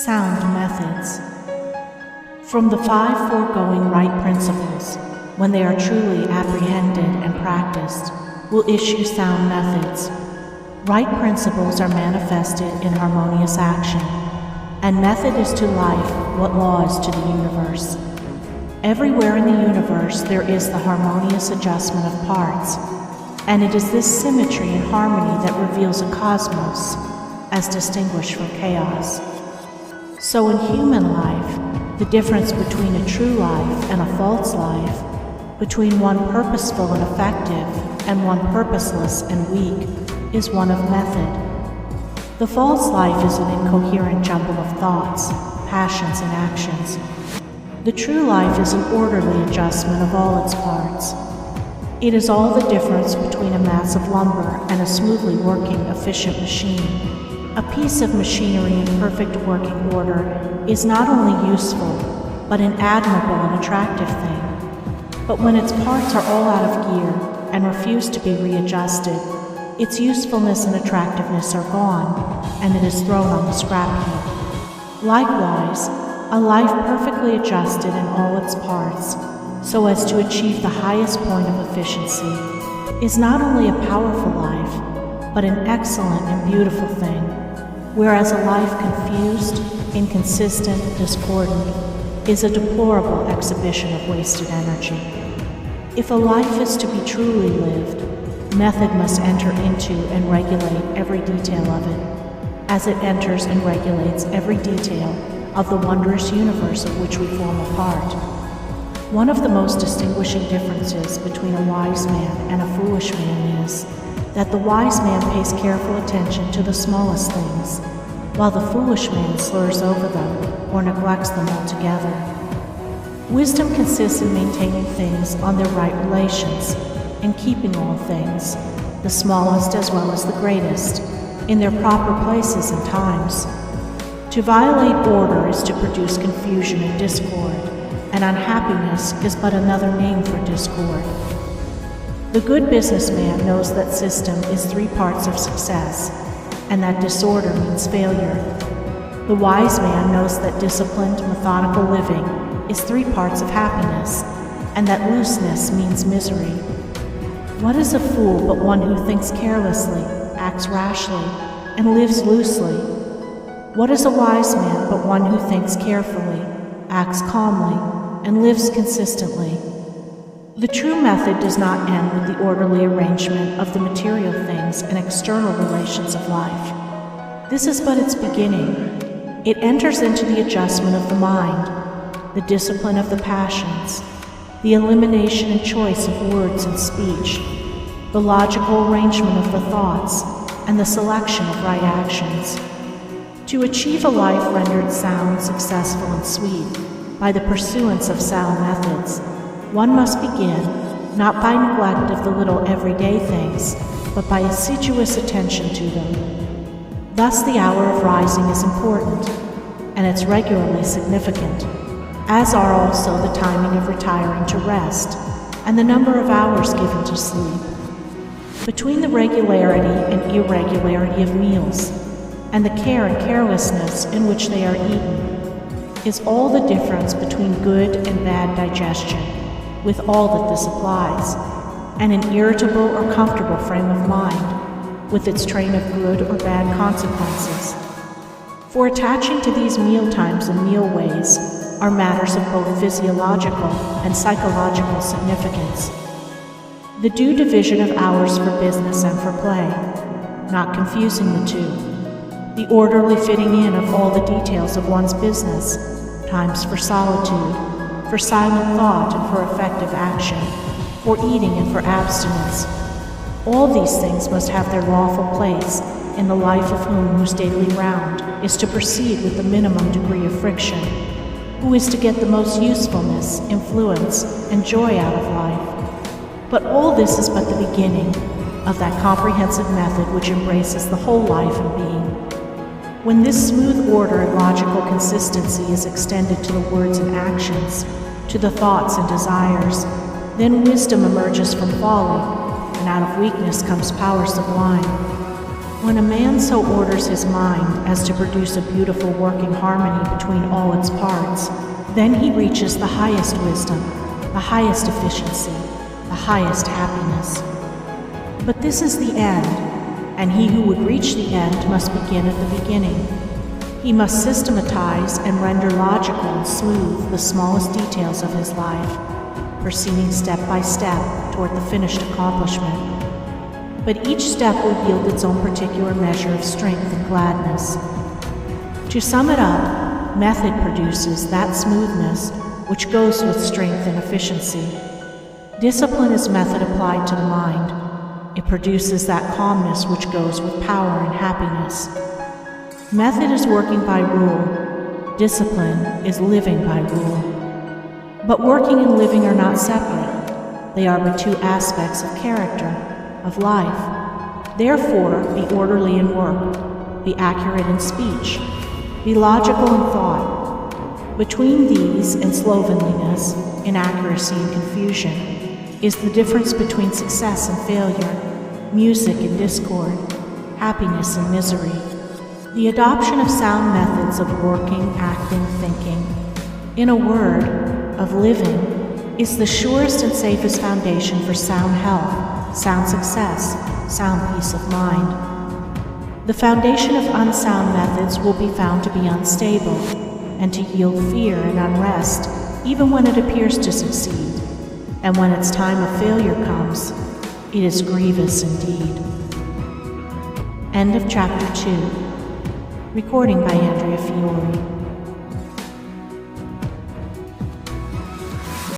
Sound methods. From the 5 foregoing right principles, when they are truly apprehended and practiced, will issue sound methods. Right principles are manifested in harmonious action, and method is to life what law is to the universe. Everywhere in the universe there is the harmonious adjustment of parts, and it is this symmetry and harmony that reveals a cosmos as distinguished from chaos. So in human life, the difference between a true life and a false life, between one purposeful and effective and one purposeless and weak, is one of method. The false life is an incoherent jumble of thoughts, passions, and actions. The true life is an orderly adjustment of all its parts. It is all the difference between a mass of lumber and a smoothly working, efficient machine. A piece of machinery in perfect working order is not only useful, but an admirable and attractive thing. But when its parts are all out of gear and refuse to be readjusted, its usefulness and attractiveness are gone, and it is thrown on the scrap heap. Likewise, a life perfectly adjusted in all its parts, so as to achieve the highest point of efficiency, is not only a powerful life, but an excellent and beautiful thing. Whereas a life confused, inconsistent, discordant, is a deplorable exhibition of wasted energy. If a life is to be truly lived, method must enter into and regulate every detail of it, as it enters and regulates every detail of the wondrous universe of which we form a part. One of the most distinguishing differences between a wise man and a foolish man is that the wise man pays careful attention to the smallest things, while the foolish man slurs over them or neglects them altogether. Wisdom consists in maintaining things on their right relations, in keeping all things, the smallest as well as the greatest, in their proper places and times. To violate order is to produce confusion and discord, and unhappiness is but another name for discord. The good businessman knows that system is 3 parts of success, and that disorder means failure. The wise man knows that disciplined, methodical living is 3 parts of happiness, and that looseness means misery. What is a fool but one who thinks carelessly, acts rashly, and lives loosely? What is a wise man but one who thinks carefully, acts calmly, and lives consistently? The true method does not end with the orderly arrangement of the material things and external relations of life. This is but its beginning. It enters into the adjustment of the mind, the discipline of the passions, the elimination and choice of words and speech, the logical arrangement of the thoughts, and the selection of right actions. To achieve a life rendered sound, successful, and sweet by the pursuance of sound methods, one must begin not by neglect of the little everyday things, but by assiduous attention to them. Thus the hour of rising is important, and it's regularly significant, as are also the timing of retiring to rest, and the number of hours given to sleep. Between the regularity and irregularity of meals, and the care and carelessness in which they are eaten, is all the difference between good and bad digestion, with all that this applies, and an irritable or comfortable frame of mind, with its train of good or bad consequences. For attaching to these meal times and meal ways are matters of both physiological and psychological significance. The due division of hours for business and for play, not confusing the two. The orderly fitting in of all the details of one's business, times for solitude, for silent thought and for effective action, for eating and for abstinence. All these things must have their lawful place in the life of whom whose daily round is to proceed with the minimum degree of friction, who is to get the most usefulness, influence, and joy out of life. But all this is but the beginning of that comprehensive method which embraces the whole life and being. When this smooth order and logical consistency is extended to the words and actions, to the thoughts and desires, then wisdom emerges from folly, and out of weakness comes power sublime. When a man so orders his mind as to produce a beautiful working harmony between all its parts, then he reaches the highest wisdom, the highest efficiency, the highest happiness. But this is the end, and he who would reach the end must begin at the beginning. He must systematize and render logical and smooth the smallest details of his life, proceeding step by step toward the finished accomplishment. But each step will yield its own particular measure of strength and gladness. To sum it up, method produces that smoothness which goes with strength and efficiency. Discipline is method applied to the mind. It produces that calmness which goes with power and happiness. Method is working by rule. Discipline is living by rule. But working and living are not separate. They are but two aspects of character, of life. Therefore, be orderly in work, be accurate in speech, be logical in thought. Between these and slovenliness, inaccuracy and confusion, is the difference between success and failure, music and discord, happiness and misery. The adoption of sound methods of working, acting, thinking, in a word, of living, is the surest and safest foundation for sound health, sound success, sound peace of mind. The foundation of unsound methods will be found to be unstable and to yield fear and unrest even when it appears to succeed. And when its time of failure comes, it is grievous indeed. End of Chapter 2. Recording by Andrea Fiore.